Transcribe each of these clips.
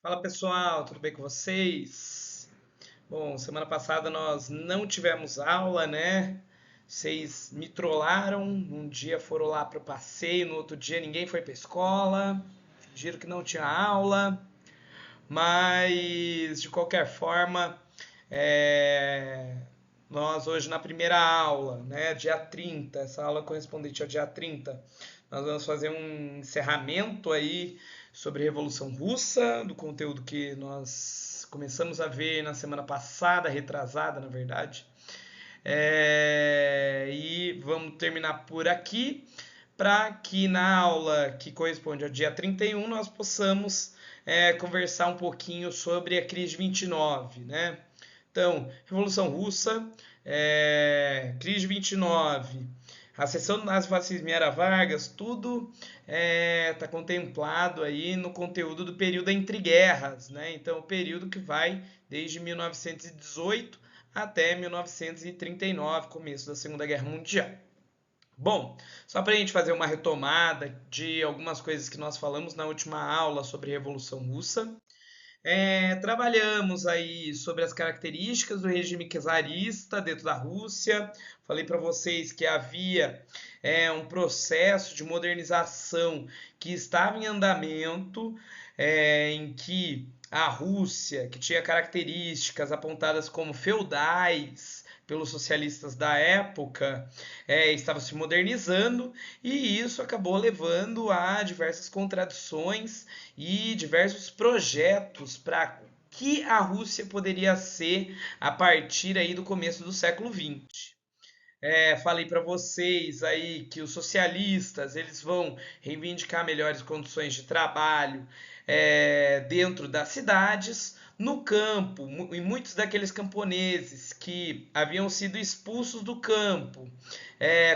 Fala pessoal, tudo bem com vocês? Bom, semana passada nós não tivemos aula, né? Vocês me trollaram, um dia foram lá para o passeio, no outro dia ninguém foi para a escola, fingiram que não tinha aula, mas de qualquer forma, é, nós hoje na primeira aula, né, dia 30, essa aula correspondente ao dia 30, nós vamos fazer um encerramento aí sobre a Revolução Russa, do conteúdo que nós começamos a ver na semana passada, retrasada, na verdade. E vamos terminar por aqui, para que na aula que corresponde ao dia 31 nós possamos conversar um pouquinho sobre a crise de 29, né? Então, Revolução Russa, crise de 29, a sessão do nazifascismo em Era Vargas, tudo está contemplado aí no conteúdo do período entre guerras, né? Então, o período que vai desde 1918 até 1939, começo da Segunda Guerra Mundial. Bom, só para a gente fazer uma retomada de algumas coisas que nós falamos na última aula sobre a Revolução Russa. Trabalhamos aí sobre as características do regime czarista dentro da Rússia. Falei para vocês que havia um processo de modernização que estava em andamento, em que a Rússia, que tinha características apontadas como feudais pelos socialistas da época, estava se modernizando, e isso acabou levando a diversas contradições e diversos projetos para que a Rússia poderia ser a partir aí do começo do século XX. Falei para vocês aí que os socialistas eles vão reivindicar melhores condições de trabalho dentro das cidades, no campo, e muitos daqueles camponeses que haviam sido expulsos do campo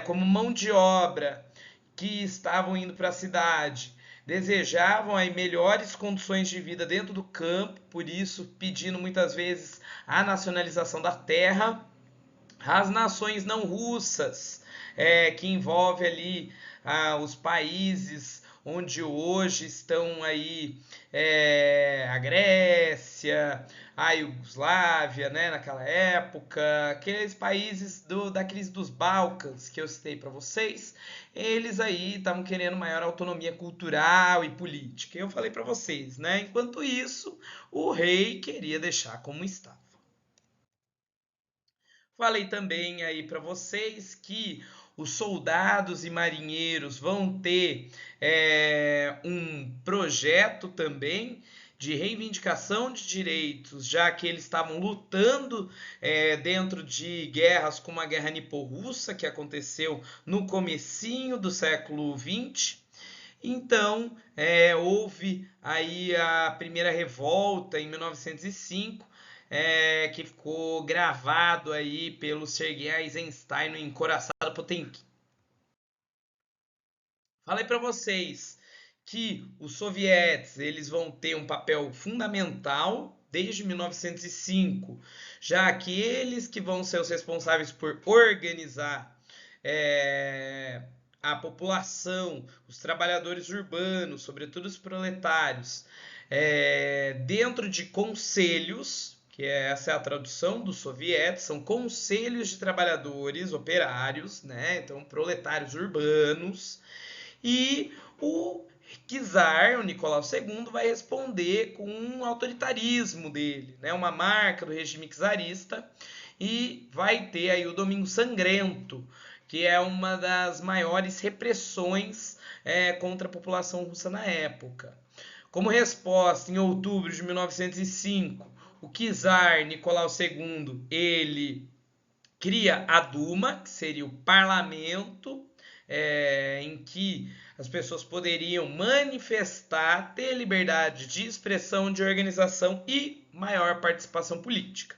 como mão de obra, que estavam indo para a cidade, desejavam aí melhores condições de vida dentro do campo, por isso pedindo muitas vezes a nacionalização da terra. As nações não russas, que envolve ali os países onde hoje estão aí a Grécia, a Iugoslávia, né, naquela época, aqueles países da crise dos Balcãs que eu citei para vocês, eles aí estavam querendo maior autonomia cultural e política. Eu falei para vocês, né? Enquanto isso, o rei queria deixar como estava. Falei também aí para vocês que os soldados e marinheiros vão ter um projeto também de reivindicação de direitos, já que eles estavam lutando dentro de guerras como a Guerra Nipo-Russa, que aconteceu no comecinho do século XX. Então, houve aí a primeira revolta em 1905, que ficou gravado aí pelo Sergei Eisenstein no Encoraçado Potemkin. Falei para vocês que os sovietes eles vão ter um papel fundamental desde 1905, já que eles que vão ser os responsáveis por organizar a população, os trabalhadores urbanos, sobretudo os proletários, dentro de conselhos, que essa é a tradução dos sovietes, são conselhos de trabalhadores operários, né? Então proletários urbanos, e o czar, o Nicolau II, vai responder com um autoritarismo dele, né? Uma marca do regime czarista, e vai ter aí o Domingo Sangrento, que é uma das maiores repressões contra a população russa na época. Como resposta, em outubro de 1905, o czar Nicolau II ele cria a Duma, que seria o parlamento, em que as pessoas poderiam manifestar, ter liberdade de expressão, de organização e maior participação política.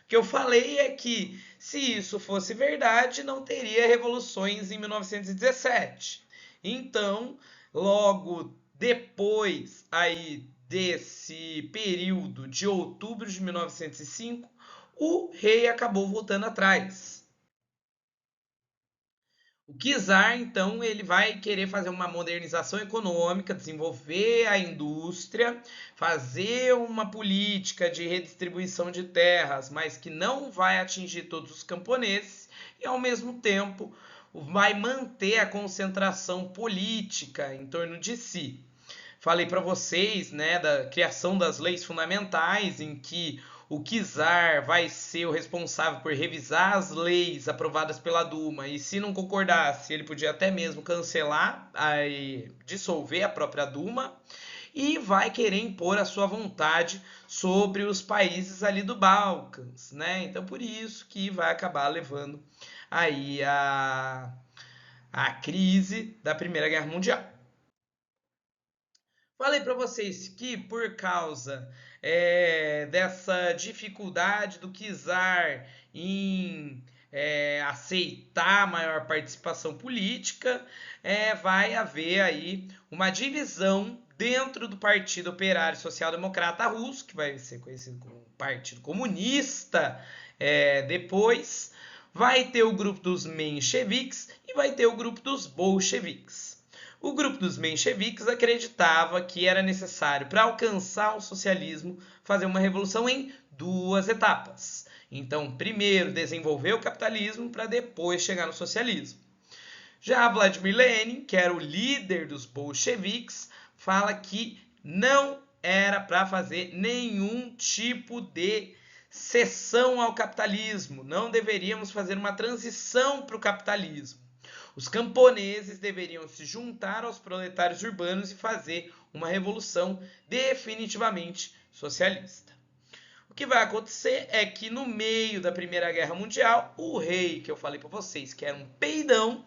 O que eu falei é que, se isso fosse verdade, não teria revoluções em 1917. Então, logo depois aí desse período de outubro de 1905, o rei acabou voltando atrás. O czar, então, ele vai querer fazer uma modernização econômica, desenvolver a indústria, fazer uma política de redistribuição de terras, mas que não vai atingir todos os camponeses e, ao mesmo tempo, vai manter a concentração política em torno de si. Falei para vocês, né, da criação das leis fundamentais, em que o czar vai ser o responsável por revisar as leis aprovadas pela Duma e, se não concordasse, ele podia até mesmo cancelar e dissolver a própria Duma e vai querer impor a sua vontade sobre os países ali do Balcãs, né? Então, por isso que vai acabar levando aí a crise da Primeira Guerra Mundial. Falei para vocês que por causa dessa dificuldade do czar em aceitar maior participação política, vai haver aí uma divisão dentro do Partido Operário Social Democrata Russo, que vai ser conhecido como Partido Comunista depois. Vai ter o grupo dos mencheviques e vai ter o grupo dos bolcheviques. O grupo dos mencheviques acreditava que era necessário, para alcançar o socialismo, fazer uma revolução em duas etapas. Então, primeiro desenvolver o capitalismo para depois chegar no socialismo. Já Vladimir Lenin, que era o líder dos bolcheviques, fala que não era para fazer nenhum tipo de cessão ao capitalismo, não deveríamos fazer uma transição para o capitalismo. Os camponeses deveriam se juntar aos proletários urbanos e fazer uma revolução definitivamente socialista. O que vai acontecer é que no meio da Primeira Guerra Mundial, o rei, que eu falei para vocês que era um peidão,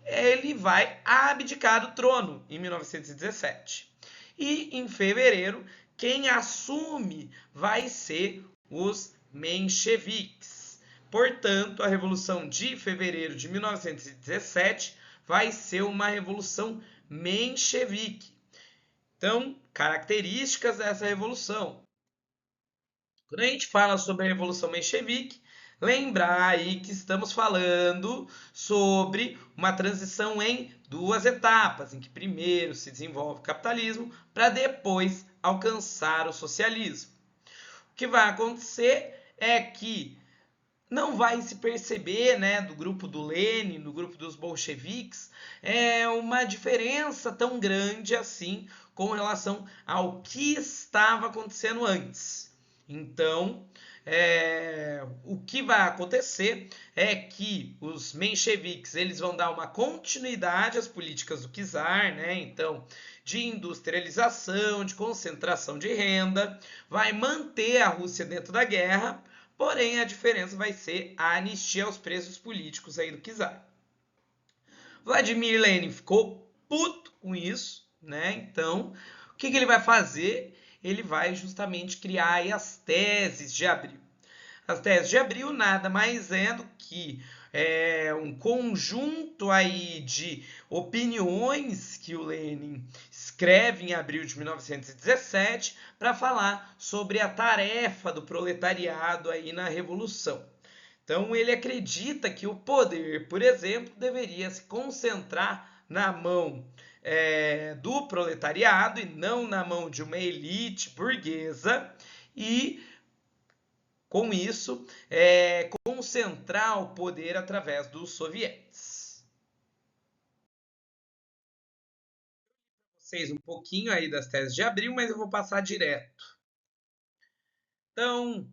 ele vai abdicar do trono em 1917. E em fevereiro, quem assume vai ser os mencheviques. Portanto, a Revolução de Fevereiro de 1917 vai ser uma revolução menchevique. Então, características dessa revolução. Quando a gente fala sobre a Revolução Menchevique, lembrar aí que estamos falando sobre uma transição em duas etapas, em que primeiro se desenvolve o capitalismo para depois alcançar o socialismo. O que vai acontecer é que não vai se perceber, né, do grupo do Lenin, do grupo dos bolcheviques, uma diferença tão grande assim com relação ao que estava acontecendo antes. Então, o que vai acontecer é que os mencheviques eles vão dar uma continuidade às políticas do czar, né? Então, de industrialização, de concentração de renda, vai manter a Rússia dentro da guerra. Porém, a diferença vai ser a anistia aos presos políticos aí do czar. Vladimir Lenin ficou puto com isso, né? Então, o que ele vai fazer? Ele vai justamente criar aí as teses de Abril. As teses de Abril nada mais é do que um conjunto aí de opiniões que o Lenin escreve em abril de 1917 para falar sobre a tarefa do proletariado aí na Revolução. Então ele acredita que o poder, por exemplo, deveria se concentrar na mão do proletariado e não na mão de uma elite burguesa e com isso, concentrar o poder através dos sovietes. Vocês um pouquinho aí das teses de Abril, mas eu vou passar direto. Então,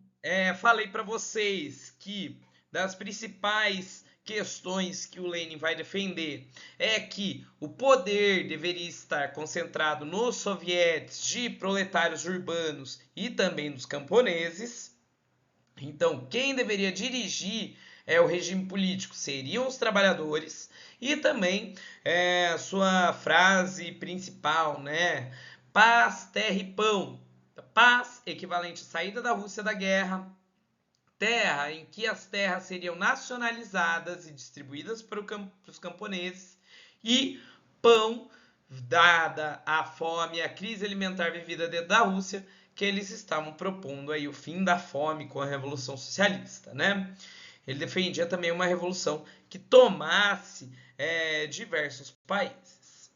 falei para vocês que das principais questões que o Lenin vai defender é que o poder deveria estar concentrado nos sovietes de proletários urbanos e também dos camponeses. Então, quem deveria dirigir o regime político seriam os trabalhadores e também sua frase principal, né? Paz, terra e pão. Paz, equivalente à saída da Rússia da guerra. Terra, em que as terras seriam nacionalizadas e distribuídas para os camponeses. E pão, dada a fome e a crise alimentar vivida dentro da Rússia, que eles estavam propondo aí o fim da fome com a Revolução Socialista, né? Ele defendia também uma revolução que tomasse diversos países.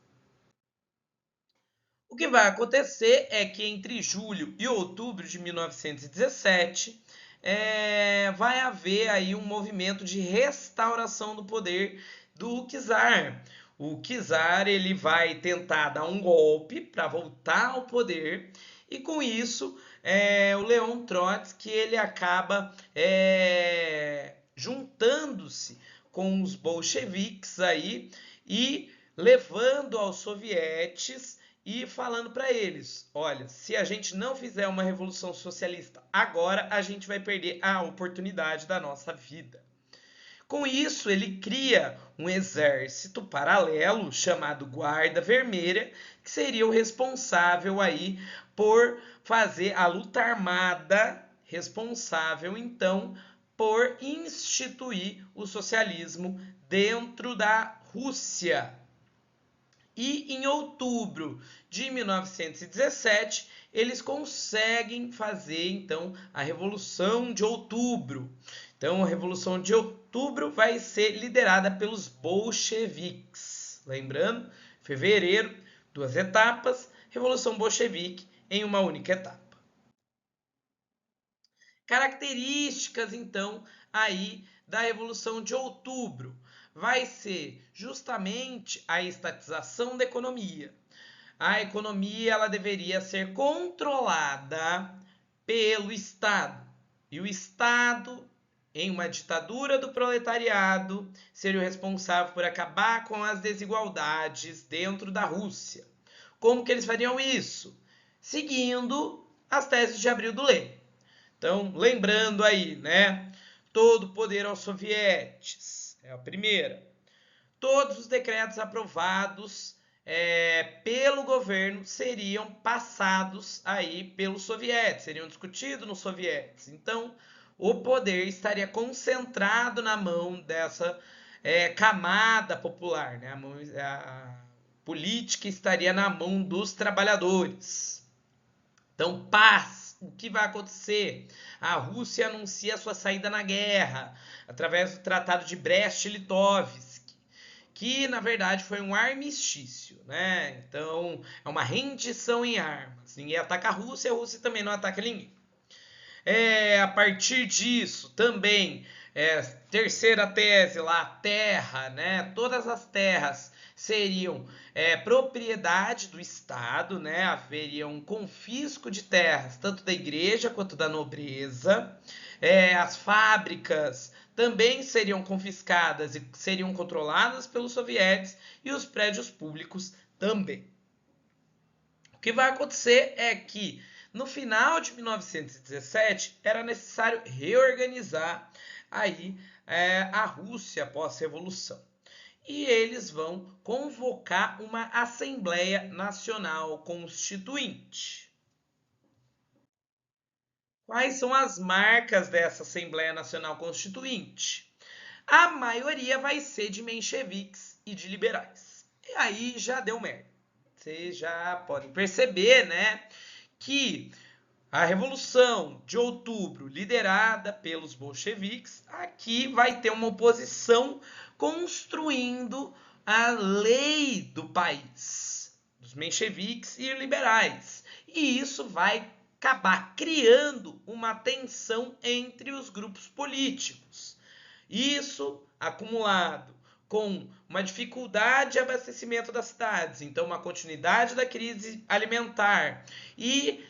O que vai acontecer é que entre julho e outubro de 1917 vai haver aí um movimento de restauração do poder do czar. O czar ele vai tentar dar um golpe para voltar ao poder e com isso o Leon Trotsky ele acaba juntando-se com os bolcheviques aí e levando aos sovietes e falando para eles, olha, se a gente não fizer uma revolução socialista agora, a gente vai perder a oportunidade da nossa vida. Com isso, ele cria um exército paralelo chamado Guarda Vermelha, que seria o responsável aí por fazer a luta armada, responsável então por instituir o socialismo dentro da Rússia. E em outubro de 1917, eles conseguem fazer então a Revolução de Outubro. Então, a Revolução de Outubro vai ser liderada pelos bolcheviques. Lembrando, fevereiro, 2 etapas, Revolução Bolchevique em uma única etapa. Características, então, aí da Revolução de Outubro vai ser justamente a estatização da economia. A economia ela deveria ser controlada pelo Estado. E o Estado, em uma ditadura do proletariado, seria o responsável por acabar com as desigualdades dentro da Rússia. Como que eles fariam isso? Seguindo as teses de Abril do Leme. Então, lembrando aí, né? Todo o poder aos sovietes. É a primeira. Todos os decretos aprovados pelo governo seriam passados aí pelos sovietes, seriam discutidos nos sovietes. Então, o poder estaria concentrado na mão dessa camada popular, né? A política estaria na mão dos trabalhadores. Então, paz. O que vai acontecer? A Rússia anuncia sua saída na guerra através do Tratado de Brest-Litovsk, que na verdade foi um armistício, né? Então é uma rendição em armas. Ninguém ataca a Rússia também não ataca ninguém. A partir disso, também, terceira tese lá, terra, né? Todas as terras seriam propriedade do Estado, né? Haveria um confisco de terras, tanto da igreja quanto da nobreza. As fábricas também seriam confiscadas e seriam controladas pelos sovietes e os prédios públicos também. O que vai acontecer é que no final de 1917 era necessário reorganizar aí a Rússia pós-revolução. E eles vão convocar uma Assembleia Nacional Constituinte. Quais são as marcas dessa Assembleia Nacional Constituinte? A maioria vai ser de mencheviques e de liberais. E aí já deu merda. Vocês já podem perceber, né, que a Revolução de Outubro, liderada pelos bolcheviques, aqui vai ter uma oposição construindo a lei do país, dos mencheviques e liberais. E isso vai acabar criando uma tensão entre os grupos políticos. Isso acumulado com uma dificuldade de abastecimento das cidades, então uma continuidade da crise alimentar e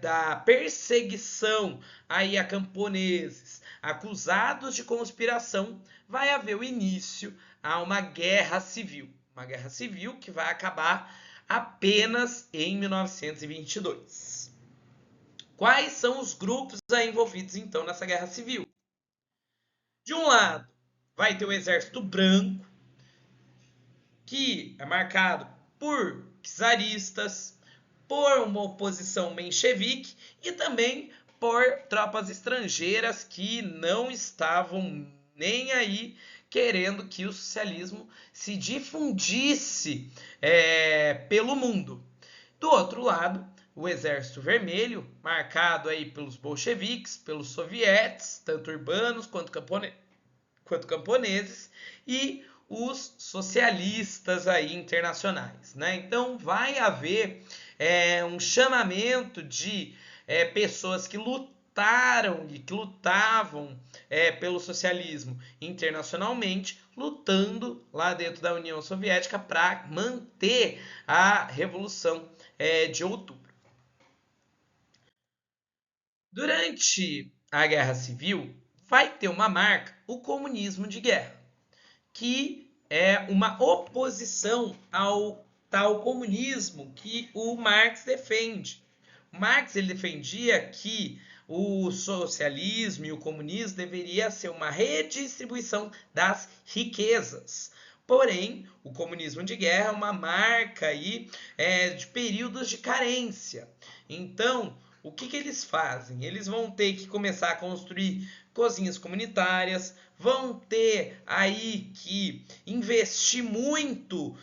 da perseguição aí a camponeses acusados de conspiração, vai haver o início a uma guerra civil. Uma guerra civil que vai acabar apenas em 1922. Quais são os grupos aí envolvidos então nessa guerra civil? De um lado, vai ter o Exército Branco, que é marcado por czaristas, por uma oposição menchevique e também por tropas estrangeiras que não estavam nem aí querendo que o socialismo se difundisse pelo mundo. Do outro lado, o Exército Vermelho, marcado aí pelos bolcheviques, pelos sovietes, tanto urbanos quanto camponeses, e os socialistas aí internacionais, né? Então vai haver um chamamento de pessoas que lutaram e que lutavam pelo socialismo internacionalmente, lutando lá dentro da União Soviética para manter a Revolução de Outubro. Durante a Guerra Civil, vai ter uma marca, o comunismo de guerra, que é uma oposição ao tal comunismo que o Marx defende. O Marx ele defendia que o socialismo e o comunismo deveria ser uma redistribuição das riquezas. Porém, o comunismo de guerra é uma marca aí, de períodos de carência. Então, o que eles fazem? Eles vão ter que começar a construir cozinhas comunitárias, vão ter aí que investir muito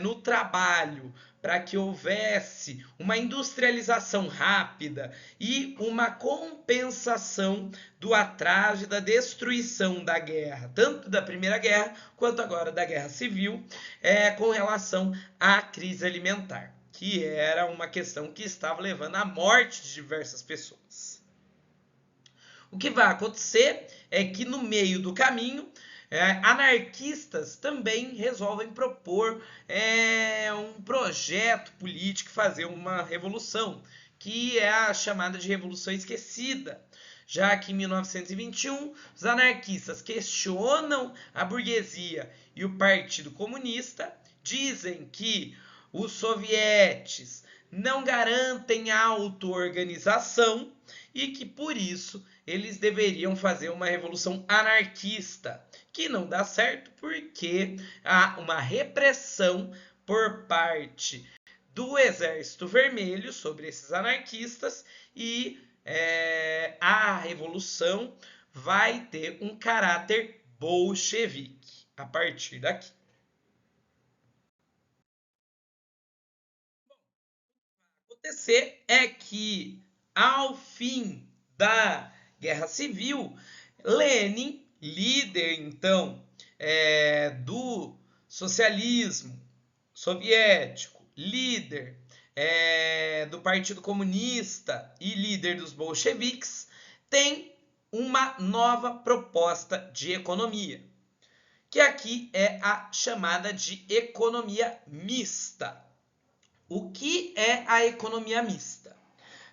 no trabalho para que houvesse uma industrialização rápida e uma compensação do atraso e da destruição da guerra, tanto da Primeira Guerra quanto agora da Guerra Civil, com relação à crise alimentar, que era uma questão que estava levando à morte de diversas pessoas. O que vai acontecer é que no meio do caminho, anarquistas também resolvem propor um projeto político, fazer uma revolução, que é a chamada de Revolução Esquecida, já que em 1921 os anarquistas questionam a burguesia e o Partido Comunista, dizem que os sovietes não garantem a auto-organização e que por isso eles deveriam fazer uma revolução anarquista, que não dá certo porque há uma repressão por parte do Exército Vermelho sobre esses anarquistas e a revolução vai ter um caráter bolchevique a partir daqui. Acontecer é que, ao fim da Guerra Civil, Lenin, líder então do socialismo soviético, líder do Partido Comunista e líder dos bolcheviques, tem uma nova proposta de economia, que aqui é a chamada de economia mista. O que é a economia mista?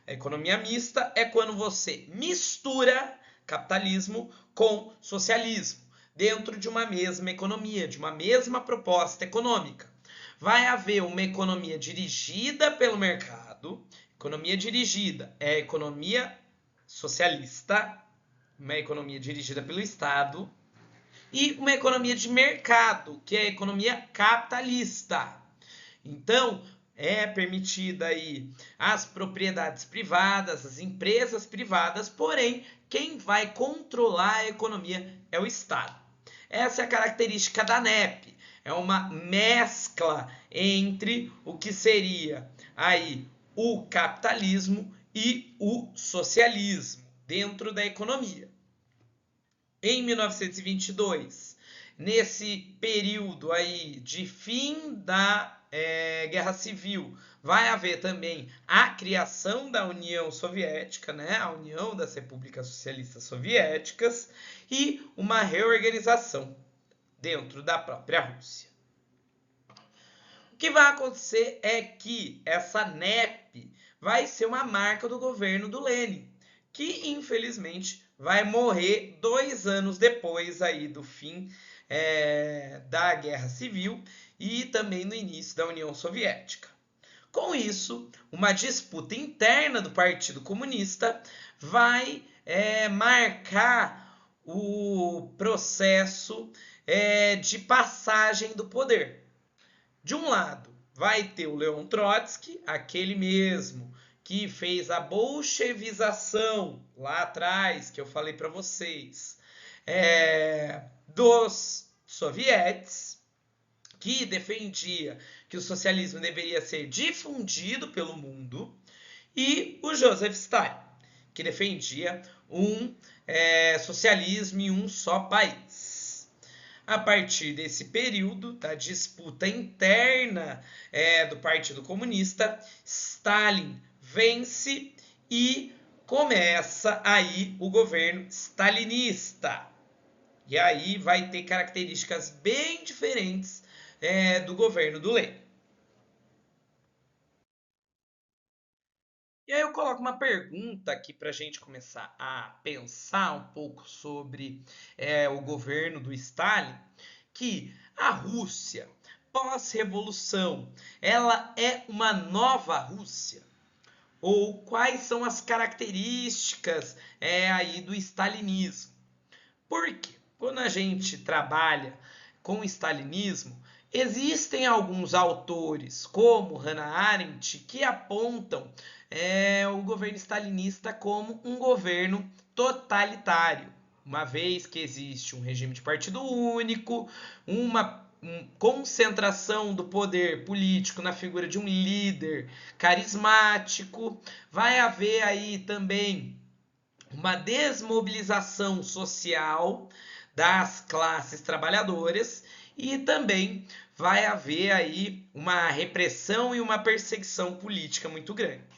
A economia mista é quando você mistura capitalismo com socialismo dentro de uma mesma economia, de uma mesma proposta econômica. Vai haver uma economia dirigida pelo mercado. Economia dirigida é a economia socialista, uma economia dirigida pelo Estado, e uma economia de mercado, que é a economia capitalista. Então, é permitida aí as propriedades privadas, as empresas privadas, porém, quem vai controlar a economia é o Estado. Essa é a característica da NEP. É uma mescla entre o que seria aí o capitalismo e o socialismo dentro da economia. Em 1922, nesse período aí de fim da Guerra Civil, vai haver também a criação da União Soviética, né? A União das Repúblicas Socialistas Soviéticas, e uma reorganização dentro da própria Rússia. O que vai acontecer é que essa NEP vai ser uma marca do governo do Lenin, que infelizmente vai morrer 2 anos depois aí do fim da Guerra Civil e também no início da União Soviética. Com isso, uma disputa interna do Partido Comunista vai marcar o processo de passagem do poder. De um lado, vai ter o Leon Trotsky, aquele mesmo que fez a bolchevização lá atrás, que eu falei para vocês, dos sovietes, que defendia que o socialismo deveria ser difundido pelo mundo, e o Joseph Stalin, que defendia um socialismo em um só país. A partir desse período da disputa interna do Partido Comunista, Stalin vence e começa aí o governo stalinista. E aí vai ter características bem diferentes do governo do Lenin. E aí eu coloco uma pergunta aqui para a gente começar a pensar um pouco sobre o governo do Stalin, que a Rússia, pós-revolução, ela é uma nova Rússia? Ou quais são as características aí do stalinismo? Porque quando a gente trabalha com o stalinismo, existem alguns autores, como Hannah Arendt, que apontam o governo stalinista como um governo totalitário, uma vez que existe um regime de partido único, uma concentração do poder político na figura de um líder carismático, vai haver aí também uma desmobilização social das classes trabalhadoras e também vai haver aí uma repressão e uma perseguição política muito grande.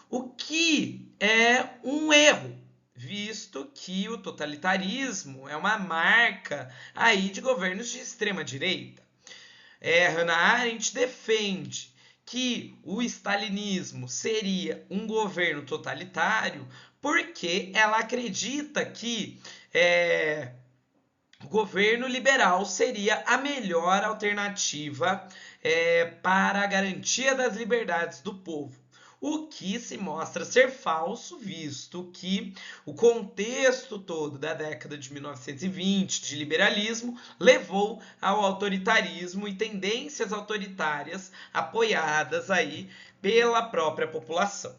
O que é um erro, visto que o totalitarismo é uma marca aí de governos de extrema direita. Hannah Arendt defende que o stalinismo seria um governo totalitário porque ela acredita que o governo liberal seria a melhor alternativa para a garantia das liberdades do povo. O que se mostra ser falso, visto que o contexto todo da década de 1920 de liberalismo levou ao autoritarismo e tendências autoritárias apoiadas aí pela própria população.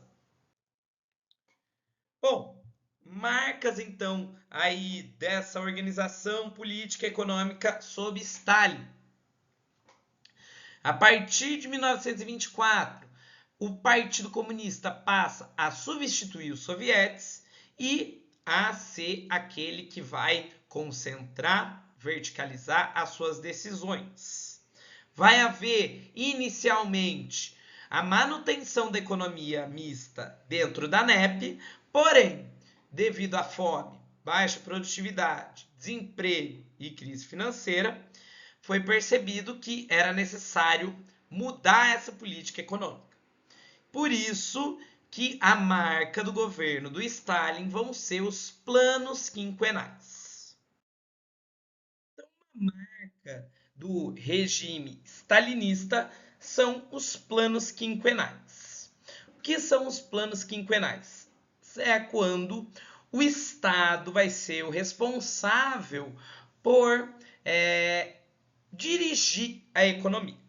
Bom, marcas então aí dessa organização política e econômica sob Stalin. A partir de 1924, o Partido Comunista passa a substituir os sovietes e a ser aquele que vai concentrar, verticalizar as suas decisões. Vai haver inicialmente a manutenção da economia mista dentro da NEP, porém, devido à fome, baixa produtividade, desemprego e crise financeira, foi percebido que era necessário mudar essa política econômica. Por isso que a marca do governo do Stalin vão ser os planos quinquenais. Então, uma marca do regime stalinista são os planos quinquenais. O que são os planos quinquenais? É quando o Estado vai ser o responsável por dirigir a economia.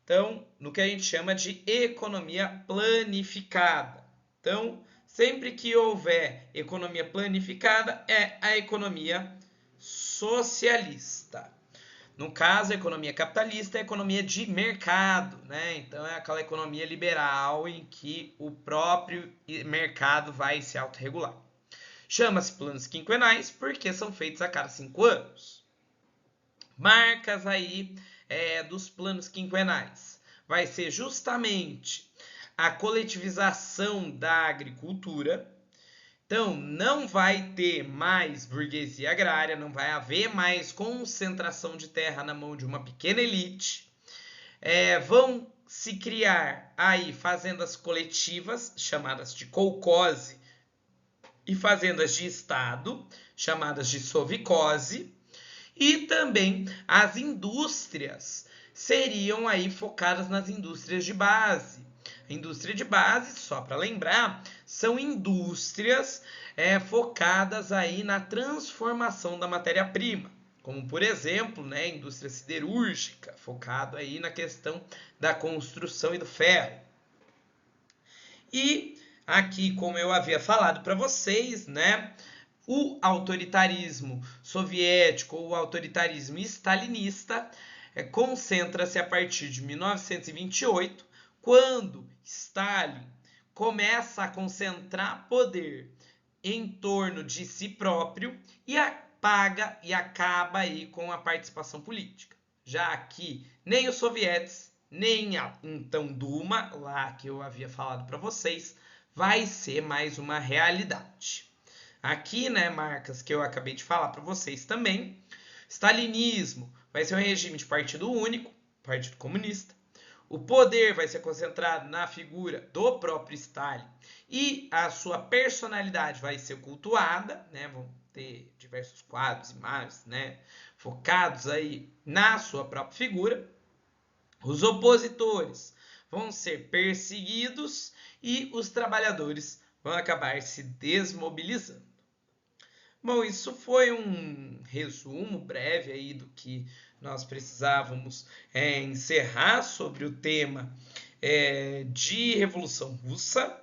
Então, no que a gente chama de economia planificada. Então, sempre que houver economia planificada, é a economia socialista. No caso, a economia capitalista é a economia de mercado, né? Então, é aquela economia liberal em que o próprio mercado vai se autorregular. Chama-se planos quinquenais porque são feitos a cada 5 anos. Marcas aí dos planos quinquenais vai ser justamente a coletivização da agricultura. Então, não vai ter mais burguesia agrária, não vai haver mais concentração de terra na mão de uma pequena elite. Vão se criar aí fazendas coletivas, chamadas de kolkhoze, e fazendas de Estado, chamadas de sovkhóze. E também as indústrias seriam aí focadas nas indústrias de base. A indústria de base, só para lembrar, são indústrias focadas aí na transformação da matéria-prima, como por exemplo, né, a indústria siderúrgica, focado aí na questão da construção e do ferro. E aqui, como eu havia falado para vocês, né, o autoritarismo soviético ou o autoritarismo stalinista concentra-se a partir de 1928, quando Stalin começa a concentrar poder em torno de si próprio e a apaga e acaba aí com a participação política, já que nem os sovietes, nem a então Duma, lá que eu havia falado para vocês, vai ser mais uma realidade. Aqui, né, marcas que eu acabei de falar para vocês também, stalinismo vai ser um regime de partido único, Partido Comunista. O poder vai ser concentrado na figura do próprio Stalin e a sua personalidade vai ser cultuada, né? Vão ter diversos quadros, imagens, né? Focados aí na sua própria figura. Os opositores vão ser perseguidos e os trabalhadores vão acabar se desmobilizando. Bom, isso foi um resumo breve aí do que nós precisávamos encerrar sobre o tema de Revolução Russa.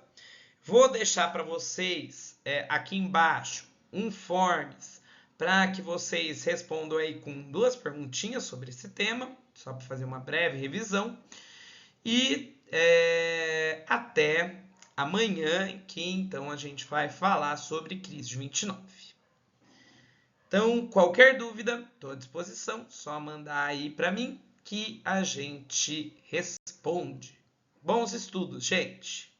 Vou deixar para vocês aqui embaixo um forms para que vocês respondam aí com 2 perguntinhas sobre esse tema, só para fazer uma breve revisão. E até amanhã, que então a gente vai falar sobre crise de 29. Então, qualquer dúvida, estou à disposição, só mandar aí para mim que a gente responde. Bons estudos, gente!